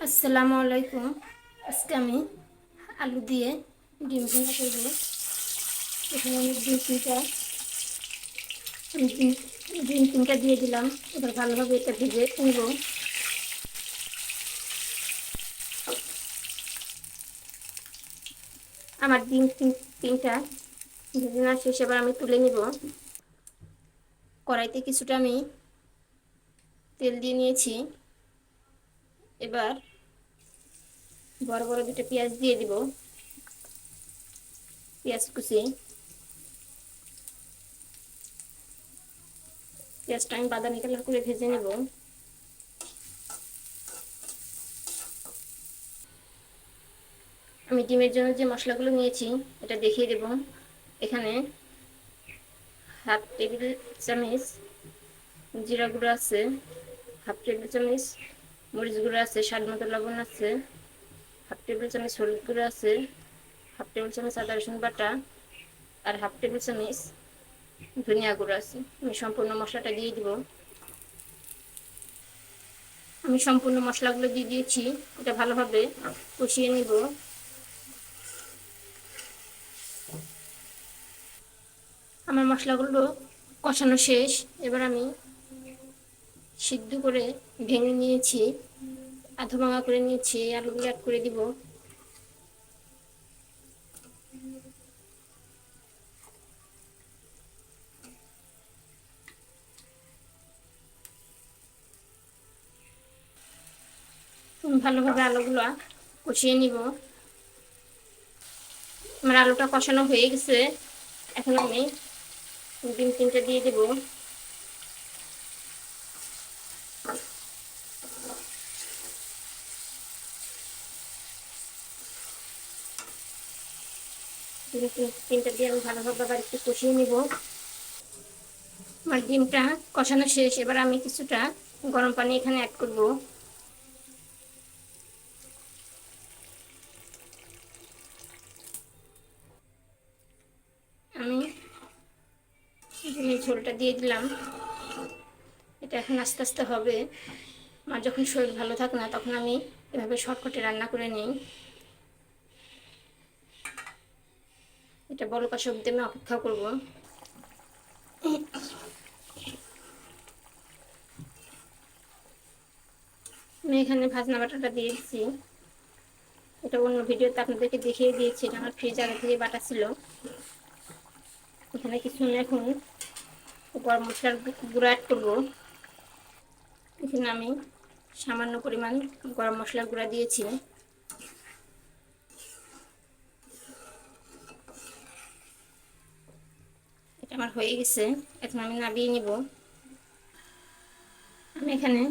আসসালামু আলাইকুম। আজকে আমি আলু দিয়ে ডিম ভুনা করব। এখানে আমি ডিম তিনটা দিয়ে দিলাম। এবার ভালোভাবে এটা ভেজে নেব। আমার তিনটা ভেজে নেওয়া শেষ। এবার আমি তুলে নিব। কড়াইতে কিছুটা আমি তেল দিয়ে নিয়েছি। এবার বড় বড় দুটো পেঁয়াজ দিয়ে দিব। পেঁয়াজ কুচি, পেঁয়াজটা আমি বাদামি কালার করে ভেজে নেব। আমি ডিমের জন্য যে মশলাগুলো নিয়েছি এটা দেখিয়ে দেব। এখানে হাফ টেবিল চামচ জিরা গুঁড়ো আছে, হাফ টেবিল চামচ মরিচ গুঁড়ো আছে, স্বাদ মতো লবণ আছে, হাফ টেবিল চামচ হলুদ গুঁড়ো আছে, হাফ টেবিল চামচ আদা রসুন বাটা, আর হাফ টেবিল চামচ ধনিয়া গুঁড়ো আছে। আমি সম্পূর্ণ মশলাটা দিয়ে দিব। আমি সম্পূর্ণ মশলাগুলো দিয়ে দিয়েছি। এটা ভালোভাবে কষিয়ে নিব। আমার মশলাগুলো কষানো শেষ। এবার আমি সিদ্ধ করে ভেঙে নিয়েছি, আধা ভাঙা করে নিয়েছি, আলুগুলো অ্যাড করে দিব। ভালোভাবে আলুগুলো কষিয়ে নিব। আমার আলুটা কষানো হয়ে গেছে। এখন আমি ডিম তিনটা দিয়ে দেব। তিনটা দিয়ে আমি ভালোভাবে আবার একটু কষিয়ে নিব। আমার ডিমটা কষানো শেষ। এবার আমি কিছুটা গরম পানি এখানে অ্যাড করব। আমি ডিমের ঝোলটা দিয়ে দিলাম। এটা এখন আস্তে আস্তে হবে। আমার যখন শরীর ভালো থাকে না তখন আমি এভাবে শর্টকাটে রান্না করে নিই। এটা বলক আসা অবধি আমি অপেক্ষা করব। আমি এখানে ভাজনা বাটাটা দিয়েছি। এটা অন্য ভিডিওতে আপনাদেরকে দেখিয়ে দিয়েছি। এটা আমার ফ্রিজ আগে থেকে বাটা ছিল। এখানে কিছু এখন গরম মশলার গুঁড়ো অ্যাড করবো। এখানে আমি সামান্য পরিমাণ গরম মশলার গুঁড়া দিয়েছি। এটা আমার হয়ে গেছে। এখন আমি নামিয়ে নিব। আমি এখানে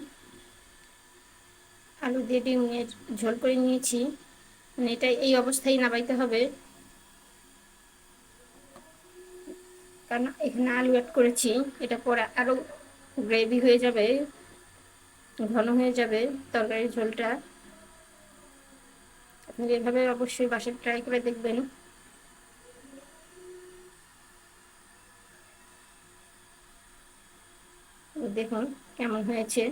আলু দিয়ে ডিমের ঝোল করে নিয়েছি। মানে এটা এই অবস্থায় নামাইতে হবে, কারণ এখানে আলু অ্যাড করেছি। এটা পরে আরও গ্রেভি হয়ে যাবে, ঘন হয়ে যাবে তরকারির ঝোলটা। আপনি এভাবে অবশ্যই বাসায় ট্রাই করে দেখবেন। দেখুন কেমন হয়েছে।